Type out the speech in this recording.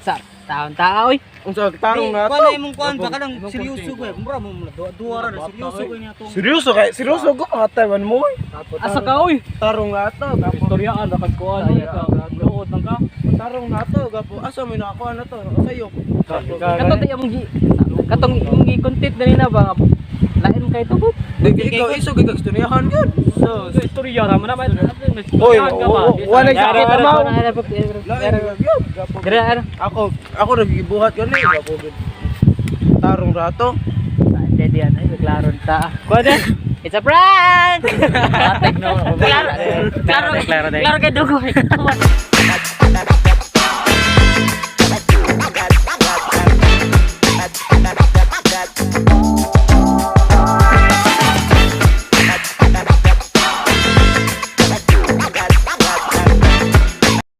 Sa taon-tao oy. Unsa tarong na Kuan to? imong kuan ba kanang seryoso ko. Mura mo duwa ra seryoso ko niya tong. Seryoso ko atay man mo. Asa ka oy? Tarong na to. Gapo Istoryaan ra kuan oy ka. Luod nang ka. tarong na to. Gapo asa may nakakuha na to. Sayo. Katong di among katong imong gi-content dali na ba? Lain kay tubot. Ikaw iso gigag istoryahan gyud. So, istorya ra man ba? Oy, wala sa tamaw. Lain Gyud. Gapo. Dira ano? Ako nagibuhat gani. Gapo gyud. Tarong ra to. Jadi ano, naglaron ta. Kuan It's a prank! Klaro kay dugo.